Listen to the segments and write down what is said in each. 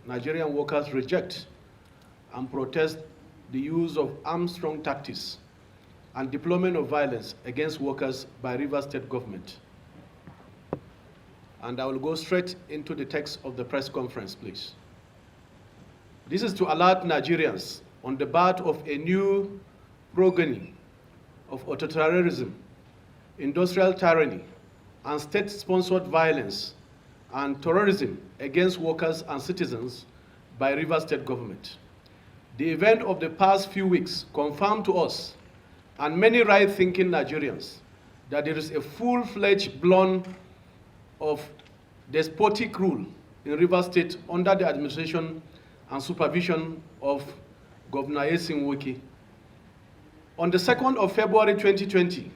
Nigerian workers reject and protest the use of armed-strong tactics and deployment of violence against workers by Rivers State government. And I will go straight into the text of the press conference, please. This is to alert Nigerians on the birth of a new progeny of authoritarianism, industrial tyranny, and state-sponsored violence and terrorism against workers and citizens by Rivers State government. The event of the past few weeks confirmed to us and many right-thinking Nigerians that there is a full-fledged blown of despotic rule in Rivers State under the administration and supervision of Governor Wike. On the 2nd of February 2020,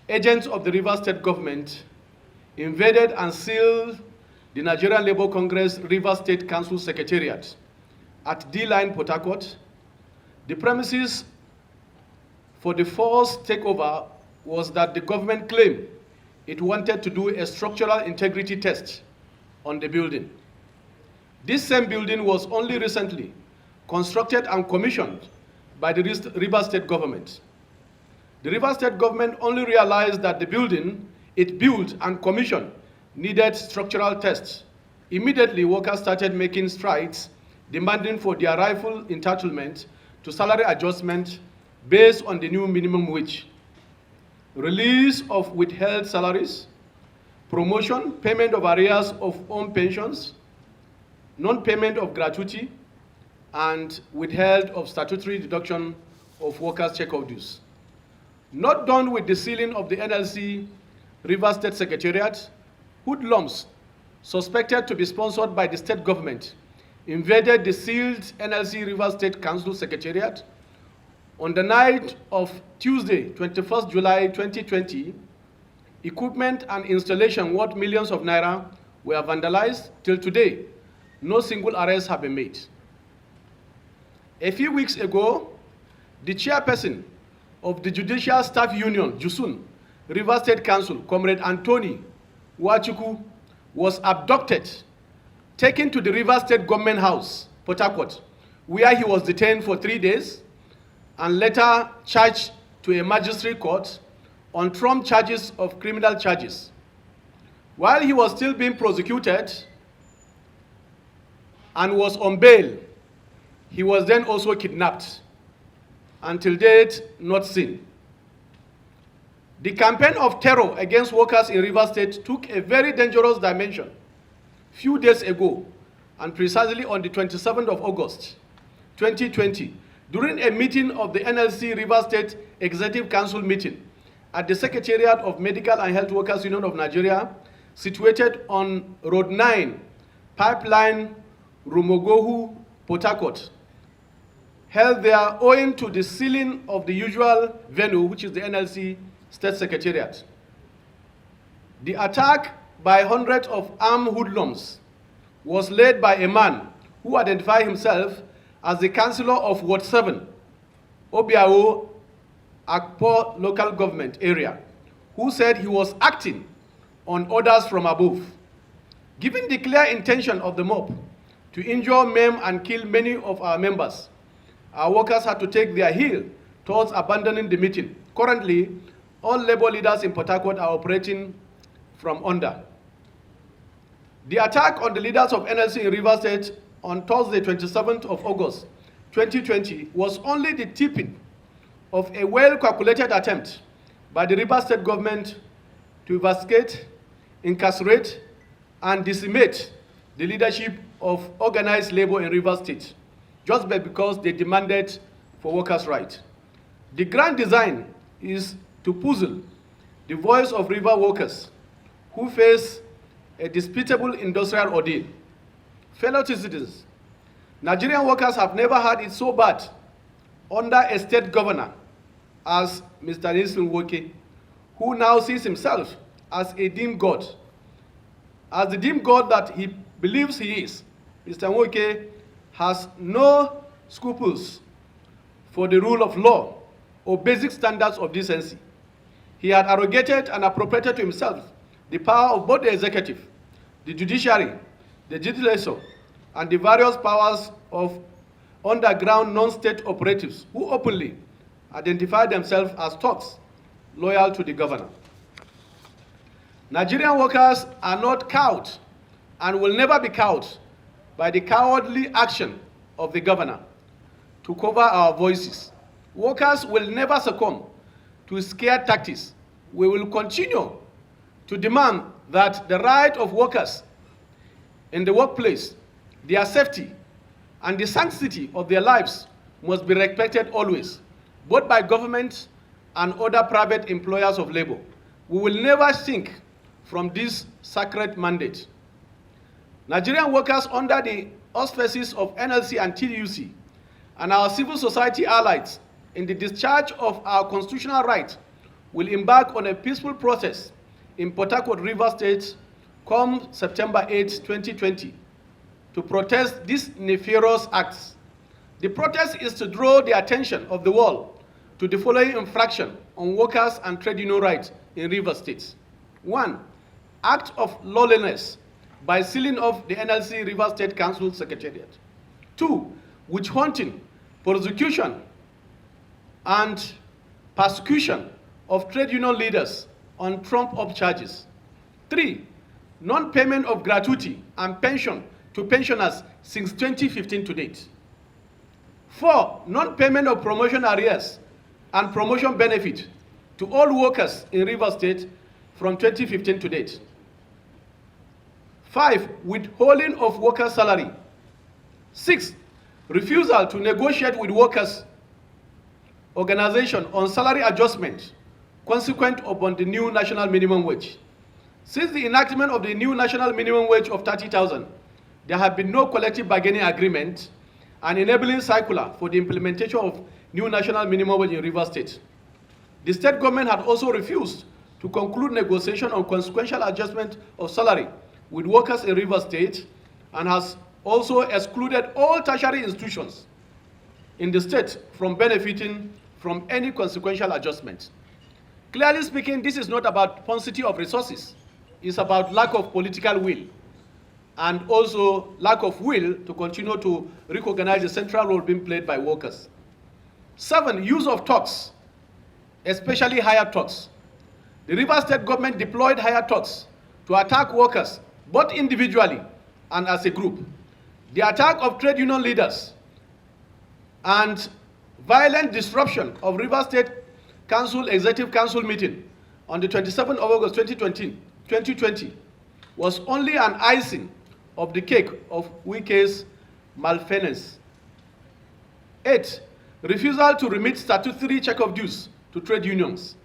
agents of the Rivers State government invaded and sealed the Nigerian Labour Congress Rivers State Council Secretariat at D-Line, Port Har-court. The premises for the forced takeover was that the government claimed it wanted to do a structural integrity test on the building. This same building was only recently constructed and commissioned by the Rivers State government. The Rivers State government only realized that the building it built and commissioned needed structural tests. Immediately, workers started making strides, demanding for their rightful entitlement to salary adjustment based on the new minimum wage, release of withheld salaries, promotion, payment of arrears of own pensions, non-payment of gratuity, and withheld of statutory deduction of workers' check-off dues. Not done with the sealing of the NLC Rivers State Secretariat, hoodlums suspected to be sponsored by the state government invaded the sealed NLC Rivers State Council Secretariat. On the night of Tuesday, 21st July 2020, equipment and installation worth millions of naira were vandalized. Till today, no single arrest have been made. A few weeks ago, the chairperson of the Judicial Staff Union, JUSUN, Rivers State Council, Comrade Anthony Wachuku, was abducted, taken to the Rivers State Government House, Port Har-court, where he was detained for 3 days and later charged to a magistrate court on trumped charges of criminal charges. While he was still being prosecuted and was on bail, he was then also kidnapped. Until date, not seen. The campaign of terror against workers in Rivers State took a very dangerous dimension few days ago, and precisely on the 27th of August, 2020, during a meeting of the NLC Rivers State Executive Council meeting at the Secretariat of Medical and Health Workers Union of Nigeria, situated on Road 9, Pipeline, Rumogohu, Port Har-court, held there owing to the sealing of the usual venue, which is the NLC State Secretariat. The attack by hundreds of armed hoodlums was led by a man who identified himself as the councillor of Ward 7, Obiao Akpo local government area, who said he was acting on orders from above. Given the clear intention of the mob to injure, maim, and kill many of our members, our workers had to take their heel towards abandoning the meeting. Currently, all labor leaders in Port Har-court are operating from under. The attack on the leaders of NLC in Rivers State on Thursday, 27th of August, 2020, was only the tipping of a well-calculated attempt by the Rivers State government to investigate, incarcerate, and decimate the leadership of organized labor in Rivers State, just because they demanded for workers' rights. The grand design is to puzzle the voice of river workers who face a disputable industrial ordeal. Fellow citizens, Nigerian workers have never had it so bad under a state governor as Mr. Wike, who now sees himself as a dim god. As the dim god that he believes he is, Mr. Wike has no scruples for the rule of law or basic standards of decency. He had arrogated and appropriated to himself the power of both the executive, the judiciary, the legislature, and the various powers of underground non-state operatives who openly identify themselves as thugs loyal to the governor. Nigerian workers are not cowed and will never be cowed by the cowardly action of the governor to cover our voices. Workers will never succumb to scare tactics. We will continue to demand that the right of workers in the workplace, their safety, and the sanctity of their lives must be respected always, both by government and other private employers of labor. We will never sink from this sacred mandate. Nigerian workers under the auspices of NLC and TUC and our civil society allies in the discharge of our constitutional right will embark on a peaceful process in Har-court, River State, come September 8, 2020, to protest these nefarious acts. The protest is to draw the attention of the world to the following infraction on workers and trade union rights in River State. 1. Act of lawlessness by sealing off the NLC River State Council Secretariat. 2. Witch hunting, persecution, and persecution of trade union leaders on trump-up charges. 3. Non-payment of gratuity and pension to pensioners since 2015 to date. 4. Non-payment of promotion arrears and promotion benefit to all workers in River State from 2015 to date. 5. Withholding of workers' salary. 6. Refusal to negotiate with workers' organization on salary adjustment consequent upon the new national minimum wage. Since the enactment of the new national minimum wage of 30,000, there have been no collective bargaining agreement and enabling circular for the implementation of new national minimum wage in River State. The state government had also refused to conclude negotiation on consequential adjustment of salary with workers in River State and has also excluded all tertiary institutions in the state from benefiting from any consequential adjustment. Clearly speaking, this is not about paucity of resources. It's about lack of political will and also lack of will to continue to recognize the central role being played by workers. 7, use of thugs, especially hired thugs. The River State government deployed hired thugs to attack workers, both individually and as a group. The attack of trade union leaders and violent disruption of River State Council Executive Council meeting on the 27th of August 2020 was only an icing of the cake of Wike's malfeasance. 8, refusal to remit statutory check of dues to trade unions.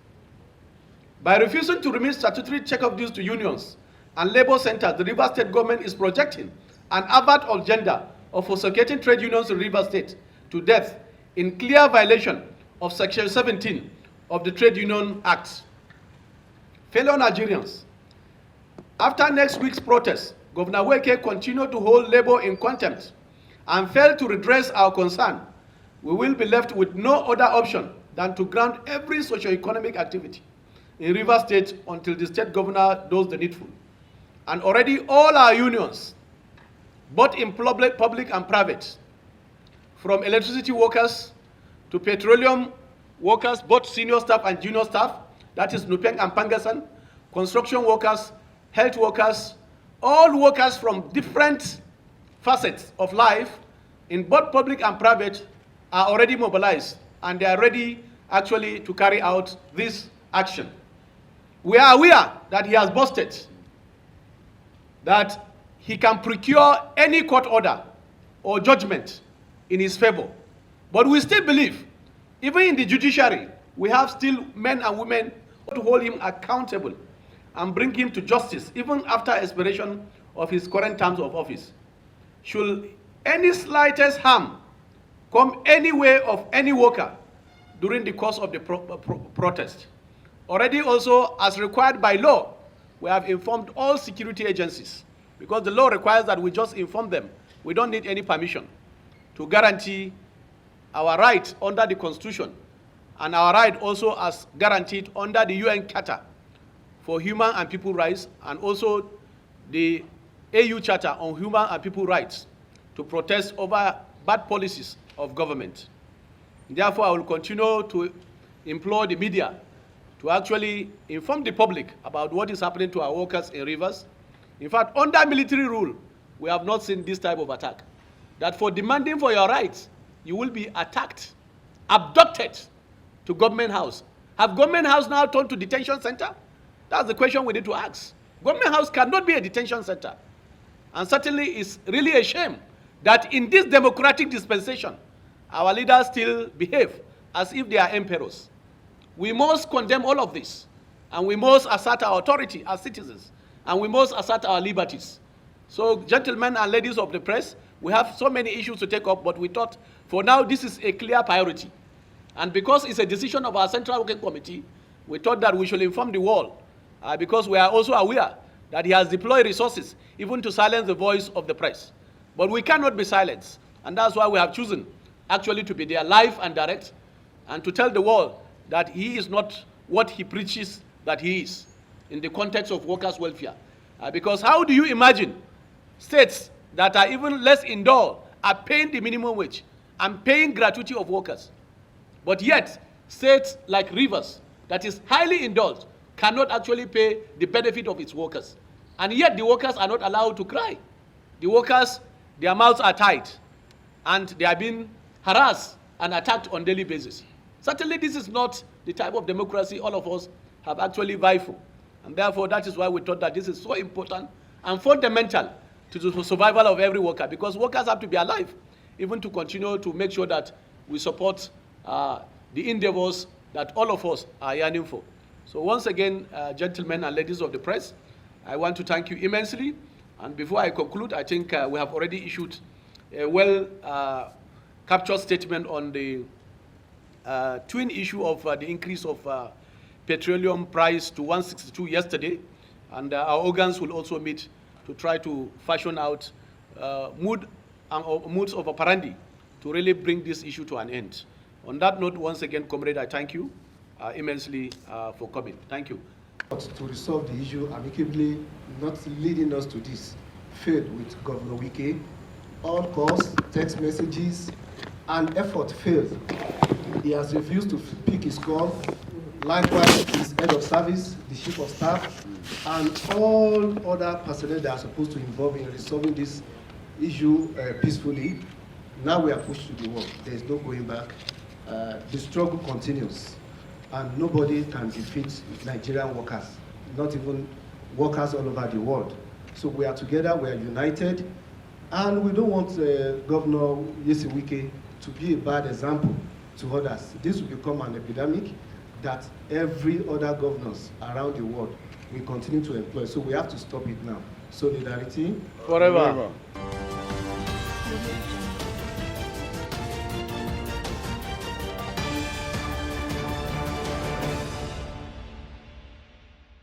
By refusing to remit statutory check of dues to unions and labor centers, the River State government is projecting an overt agenda of suffocating trade unions in River State to death in clear violation of Section 17 of the Trade Union Act. Fellow Nigerians, after next week's protest, Governor Wike continued to hold labor in contempt and failed to redress our concern. We will be left with no other option than to ground every socio-economic activity in River State until the state governor does the needful. And already all our unions, both in public and private, from electricity workers to petroleum workers, both senior staff and junior staff, that is Nupeng and Pangasan, construction workers, health workers, all workers from different facets of life in both public and private are already mobilized and they are ready actually to carry out this action. We are aware that he has boasted that he can procure any court order or judgment in his favor. But we still believe, even in the judiciary, we have still men and women to hold him accountable and bring him to justice, even after expiration of his current terms of office. Should any slightest harm come any way of any worker during the course of the protest, already also, as required by law, we have informed all security agencies, because the law requires that we just inform them. We don't need any permission to guarantee our right under the Constitution and our right also as guaranteed under the UN Charter for Human and People Rights and also the AU Charter on Human and People Rights. to protest over bad policies of government. Therefore, I will continue to implore the media to actually inform the public about what is happening to our workers in Rivers. In fact, under military rule, we have not seen this type of attack. That for demanding for your rights, you will be attacked, abducted to government house. Have government house now turned to detention center? That's the question we need to ask. Government house cannot be a detention center. And certainly it's really a shame that in this democratic dispensation, our leaders still behave as if they are emperors. We must condemn all of this, and we must assert our authority as citizens, and we must assert our liberties. So, gentlemen and ladies of the press, we have so many issues to take up, but we thought for now this is a clear priority. And because it's a decision of our Central Working Committee, we thought that we should inform the world, because we are also aware that he has deployed resources even to silence the voice of the press. But we cannot be silenced, and that's why we have chosen actually to be there live and direct, and to tell the world that he is not what he preaches that he is in the context of workers' welfare. Because how do you imagine states that are even less endowed are paying the minimum wage and paying gratuity of workers? But yet, states like Rivers, that is highly endowed, cannot actually pay the benefit of its workers. And yet the workers are not allowed to cry. The workers, their mouths are tied, and they are being harassed and attacked on a daily basis. Certainly this is not the type of democracy all of us have actually vied for. And therefore that is why we thought that this is so important and fundamental to the survival of every worker, because workers have to be alive even to continue to make sure that we support the endeavors that all of us are yearning for. So once again, gentlemen and ladies of the press, I want to thank you immensely. And before I conclude, I think we have already issued a well-captured statement on the twin issue of the increase of petroleum price to 162 yesterday. And our organs will also meet to try to fashion out moods of operandi to really bring this issue to an end. On that note, once again, comrade, I thank you immensely for coming. Thank you. To resolve the issue amicably, not leading us to this, failed with Governor Wike. All calls, text messages, and effort failed. He has refused to pick his call. Likewise, his head of service, the chief of staff, and all other personnel that are supposed to involve in resolving this issue peacefully. Now we are pushed to the wall. There is no going back. The struggle continues, and nobody can defeat Nigerian workers, not even workers all over the world. So we are together, we are united, and we don't want Governor Wike to be a bad example to others. This will become an epidemic that every other governors around the world will continue to employ. So we have to stop it now. Solidarity forever.